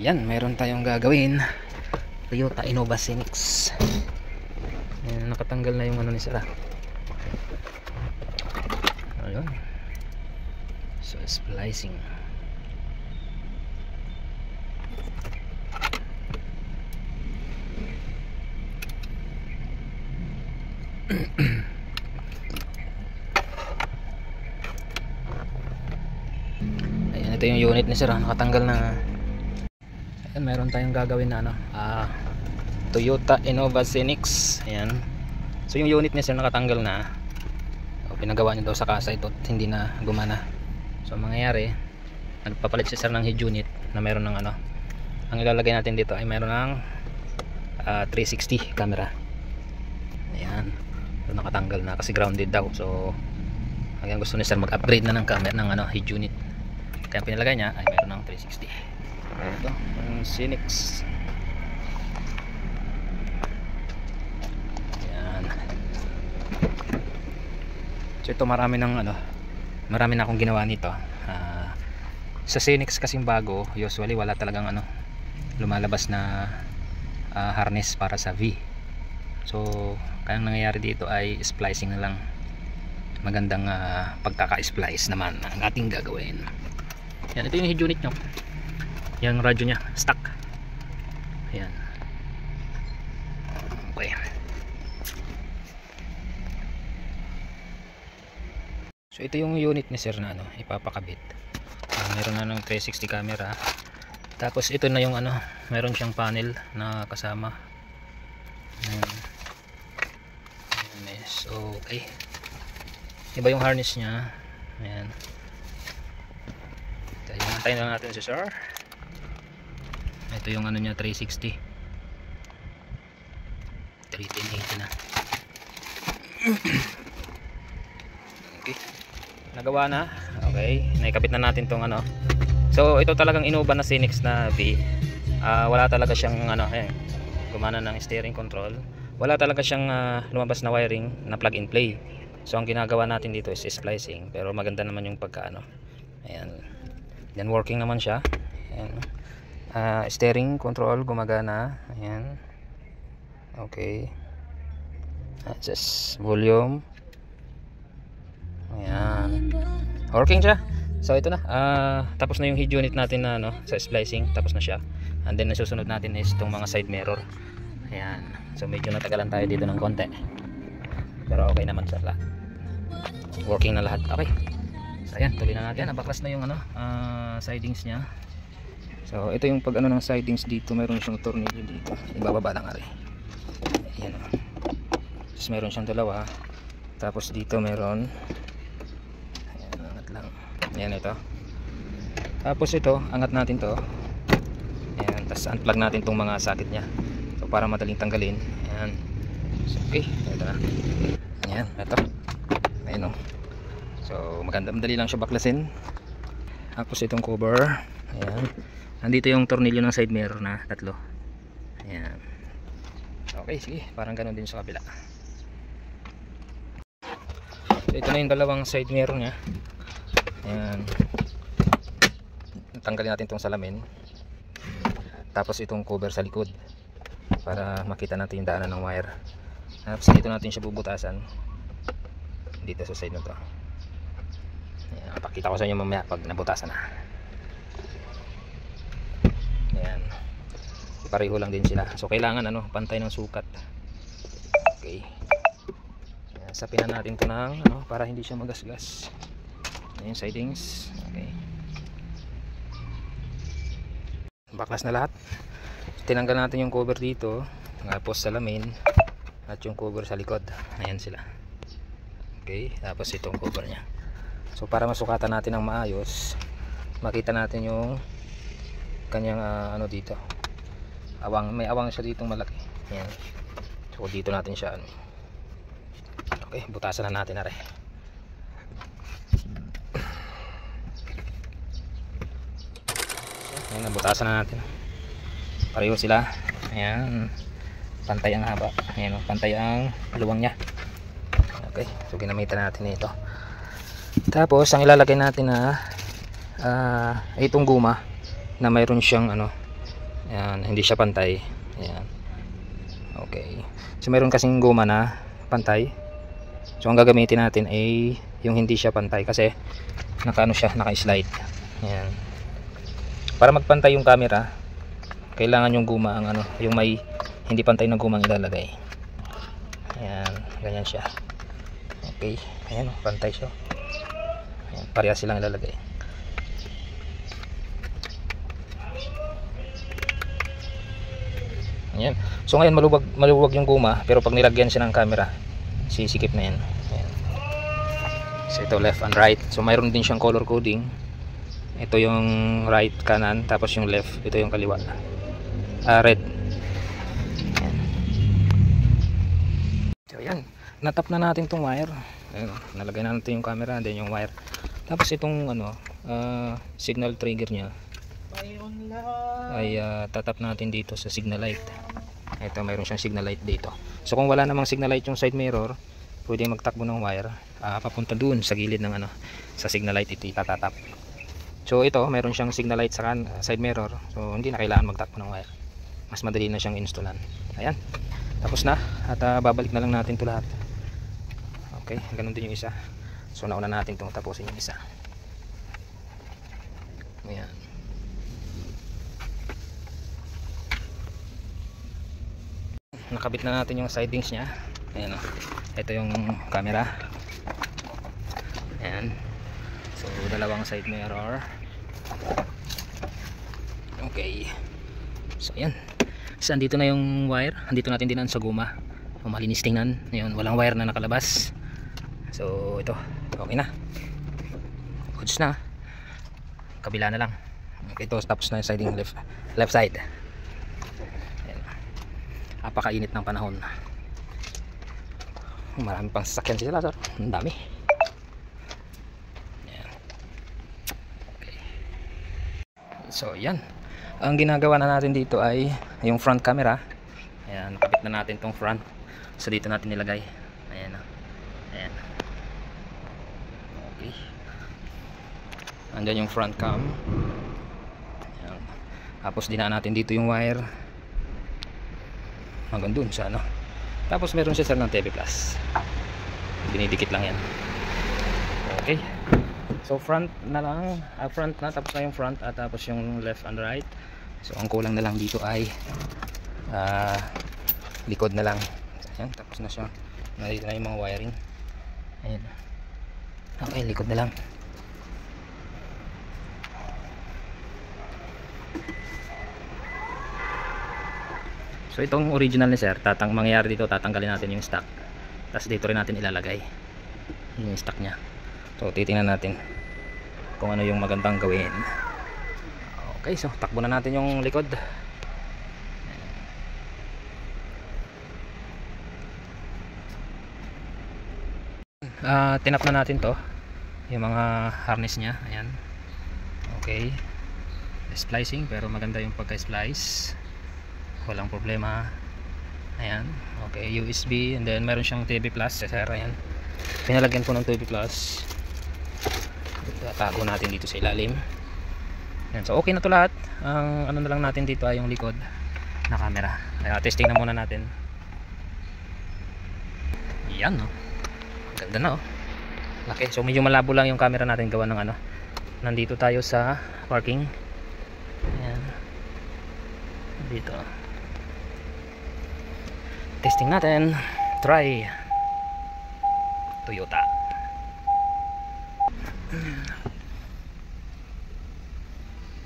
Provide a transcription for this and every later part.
Yan, meron tayong gagawin. Toyota Innova Phoenix. Yan, nakatanggal na yung ano ni Sara. Ayun. So splicing. Ayan, ito yung unit ni Sara, nakatanggal na. Ayan, meron tayong gagawin na ano, Toyota Innova Phoenix. Ayan. So yung unit niya Sir nakatanggal na. O, pinagawa niya daw sa kasa ito, hindi na gumana. So ang mangyayari, nagpapalit si Sir ng head unit na meron ng ano. Ang ilalagay natin dito ay meron ng 360 camera. Ayan. So nakatanggal na kasi grounded daw. So hanggang gusto ni Sir mag-upgrade na ng camera ng ano, head unit. Kaya pinalagay niya ay meron ng 360. Ito, ang Phoenix. Ayan. So ito marami ng ano, marami na akong ginawa nito. Sa Phoenix kasing bago, usually wala talagang ano, lumalabas na harness para sa V. So kaya ang nangyayari dito ay splicing na lang. Magandang pagkaka-splice naman ang ating gagawin. Yan, ito yung head unit nyo. Yung radyo nya, stock. Ayan. Okay. So ito yung unit ni Sir na ano, ipapakabit. Meron na ng 360 camera. Tapos ito na yung ano, meron siyang panel na kasama. Ayan. So okay. Iba yung harness niya. Ayan. Hintayin lang natin si Sir. Ito yung ano niya, 360. 31080 na. Okay. Nagawa na. Okay. Naikabit na natin tong ano. So ito talagang Innova na Phoenix na V. Wala talaga siyang ano, gumana ng steering control. Wala talaga siyang lumabas na wiring na plug and play. So ang ginagawa natin dito is splicing, pero maganda naman yung pagkaano. Ayan. Then working naman siya. Ayan. Steering control gumagana. Ayan. Okay. Just volume. Ayan. Working siya. So ito na. Tapos na yung head unit natin na ano, sa splicing, tapos na siya. And then nasusunod natin is itong mga side mirror. Ayan. So medyo natagalan tayo dito ng konti. Pero okay naman sa lahat. Working na lahat. Okay. So ayan, tuloy na natin. Nabaklas na yung ano, sidings niya. So ito yung pag ano ng sidings dito, meron siyang tornilyo dito. Ibababa lang ari. Ayan. Tapos meron siyang dalawa. Tapos dito meron. Ayan, angat lang. Ayan ito. Tapos ito, angat natin to. Ayan, tapos unplug natin tong mga socket niya. So para madaling tanggalin. Ayan. So, okay, ito na. Ayan, ito. Ayan o. So maganda, madali lang siya baklasin. Tapos itong cover. Ayan. Nandito yung tornilyo ng side mirror na tatlo. Ayan. Okay, sige. Parang ganun din sa kabila. So ito na yung dalawang side mirror nya. Ayan. Tanggalin natin itong salamin. Tapos itong cover sa likod para makita natin yung daanan ng wire. Tapos dito natin siya bubutasan dito sa side na to. Ayan, pakita ko sa inyo mamaya pag nabutasan na. Ayan, pareho lang din sila. So kailangan ano, pantay ng sukat. Okay. Ayan, sapin na natin to ng ano, para hindi siya magasgas. Ayan, sidings. Okay. Baklas na lahat. Tinanggal natin yung cover dito, tapos salamin at yung cover sa likod. Ayan sila. Okay, tapos itong cover nya. So para masukatan natin ng maayos, makita natin yung kanyang ano dito. Awang, may awang siya ditong malaki. Ayan. So dito natin siya ano. Okay, butasan na natin na rin. Ayan, butasan na natin. Pareho sila. Ayan. Pantay ang haba. Ayan, pantay ang luwang nya. Okay, so ginamitan natin ito. Tapos ang ilalagay natin na itong guma na mayroon siyang ano, Ayan, hindi siya pantay. Ayan. Okay. So meron kasing guma na pantay. So ang gagamitin natin ay yung hindi siya pantay kasi naka-ano siya, naka-slide. Ayan. Para magpantay yung camera, kailangan yung guma ang ano, yung may hindi pantay na guma ang ilalagay. Ayan, ganyan siya. Okay. Ayan, pantay siya. Ayan, parehas silang ilalagay. Ayan. So ngayon maluwag yung guma, pero pag nilagyan siya ng camera, sisikip na yan. Ayan. So ito left and right. So mayroon din siyang color coding. Ito yung right, kanan, tapos yung left, ito yung kaliwa. Red. Ayan. So ayan, natap na natin tong wire. Ayan, nalagay na natin yung camera, then yung wire. Tapos itong ano, signal trigger niya ay tatap natin dito sa signal light. Ito, mayroon siyang signal light dito. So kung wala namang signal light yung side mirror, pwedeng magtakbo ng wire papunta doon sa gilid ng ano, sa signal light, ito itatatap. So ito, mayroon siyang signal light sa side mirror. So hindi na kailangan magtakbo ng wire. Mas madali na siyang installan. Ayan. Tapos na at babalik na lang natin 'to lahat. Okay, ganun din yung isa. So nauna natin itong tapusin yung isa. Ayan. Nakabit na natin yung sidings nya. Ayan o. Ito yung camera. Ayan. So dalawang side mirror. Okay. So ayan. So andito na yung wire. Andito natin dinan sa guma. So, malinis tingnan. Ayan, walang wire na nakalabas. So ito. Okay na. Goods na. Kabila na lang. Okay, ito tapos na yung siding left side. Napakainit ng panahon. Marami pang sasakyan sila, sir. Ang dami. Ayan. Okay. So yan, ang ginagawa na natin dito ay yung front camera. Ayan, nakabit na natin tong front. So dito natin nilagay. Ayan. Ayan. Okay. Andyan yung front cam. Ayan. Tapos dinaan natin dito yung wire hanggang dun sa ano. Tapos meron siya sir ng TV Plus. Dinidikit lang yan. Okay. So front na lang, front na, tapos na yung front at tapos yung left and right. So ang kulang na lang dito ay likod na lang. Ayan, tapos na siya. Nandito na yung mga wiring. Ayan. Okay, likod na lang. So itong original ni sir, mangyayari dito, tatanggalin natin yung stock. Tapos dito rin natin ilalagay yung stock nya. So titingnan natin kung ano yung magandang gawin. Okay, so takbo na natin yung likod. Tinap na natin to, yung mga harness nya. Ayan. Okay, splicing, pero maganda yung pagka-splice, walang problema. Ayan, okay, USB, and then meron siyang TV Plus. Sir, ayan, pinalagyan ko ng TV Plus. Tago natin dito sa ilalim. Ayan, so okay na to lahat. Ang ano na lang natin dito ay yung likod na camera. Kaya testing na muna natin. Yan, no, ganda na, oh, laki. So medyo malabo lang yung camera natin, gawa ng ano, nandito tayo sa parking. Ayan, dito testing natin. Try Toyota.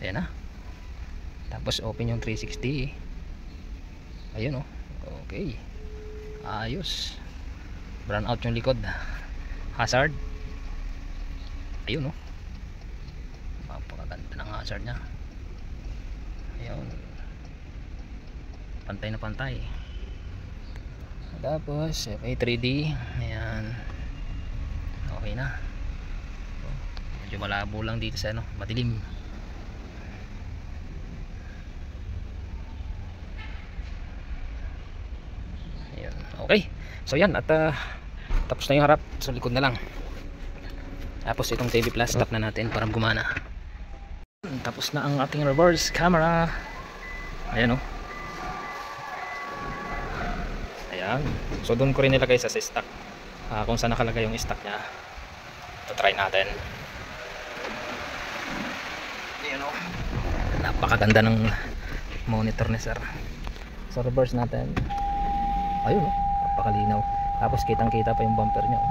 Ayan na. Tapos open yung 360. Ayun, oh. Okay, ayos. Brown out yung likod. Hazard. Ayun, oh. Napakaganda ng hazard nya. Ayun, pantay na pantay. Tapos okay, 3D. Ayan, okay na. So, medyo malabo lang dito sa ano, madilim. Ayan, okay. So yan, at tapos na yung harap. So likod na lang. Tapos itong TV Plus, tap na natin para gumana. Tapos na ang ating reverse camera. Ayan, oh. Ayan. So doon ko rin nilagay sa stock. Kung saan nakalagay yung stock niya. Ito, try natin. Ayan, oh. Napakaganda ng monitor ni sir. So reverse natin. Ayun, oh. Napakalinaw. Tapos kitang kita pa yung bumper niya, oh.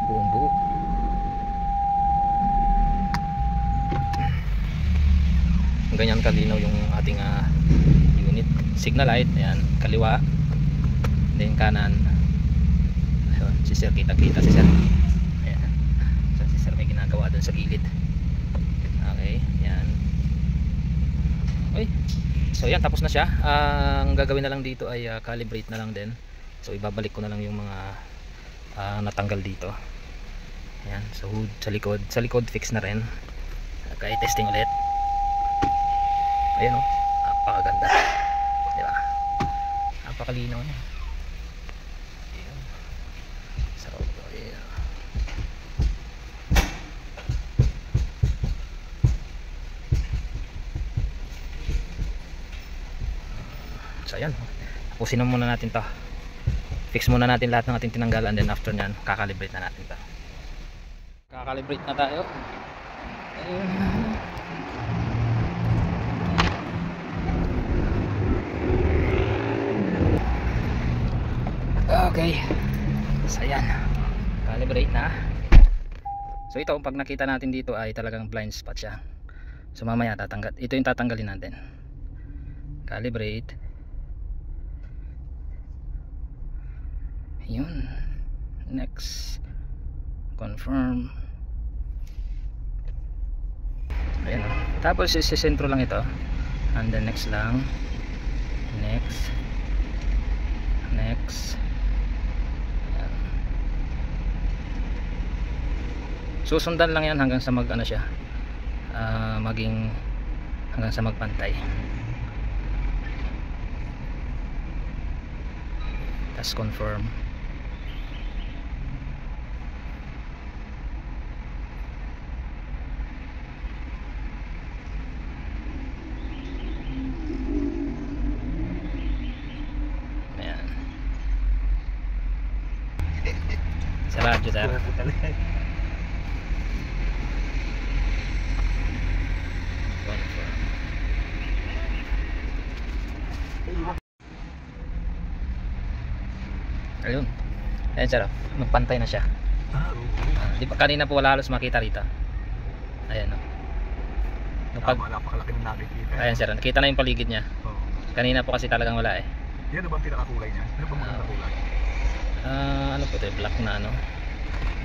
Buong buo. Ganyan kalinaw yung ating unit. Signal light, ayan, kaliwa, then kanan. Ayun, si sir, kita si sir. Ayan. So si sir may ginagawa dun sa gilid. Okay, ayan. Okay. So yan, tapos na siya. Ang gagawin na lang dito ay calibrate na lang din. So ibabalik ko na lang yung mga natanggal dito. Ayan, so hood sa likod fix na rin. Okay, testing ulit. Ayan, oh, napakaganda, di ba? Napakalinaw niya. Ayan. Sarap po. Ayan. So ayan, tapusin muna natin to. Fix muna natin lahat ng ating tinanggalan, then after nyan kakalibrate na natin to. Kakalibrate na tayo. Ayan. Okay, so ayan, calibrate na. So ito, pag nakita natin dito ay talagang blind spot siya. So mamaya tatanggal, ito yung tatanggalin natin. Calibrate. Yun. Next, confirm. Ayan, tapos isisentro lang ito, and then next lang, next. Susundan lang yan hanggang sa mag ano siya, maging hanggang sa magpantay. Tapos confirm. Ayan. Sa radyo sir. Ayun. Ayan sir, magpantay na siya. Di ba kanina po wala halos makita rito. Ayan, oh. Napakalaki ng nakikita. Ayan sir, nakita na yung paligid niya. Oo. Kanina po kasi talagang wala eh. Yan ba ang pinakakulay niya? Ano ba maganda kulay? Ano po ito, black na ano.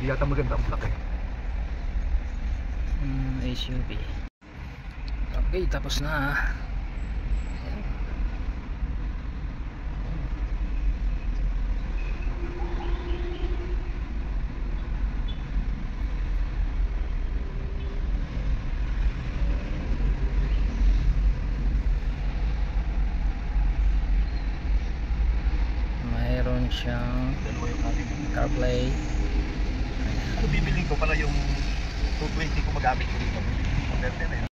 Hindi yata maganda ang black eh. SUV. Okay, tapos na. Mayroon siyang Dalawa yung ating CarPlay. Ano bibiling ko pala yung 220 ko magamit ko dito. Converter na yun.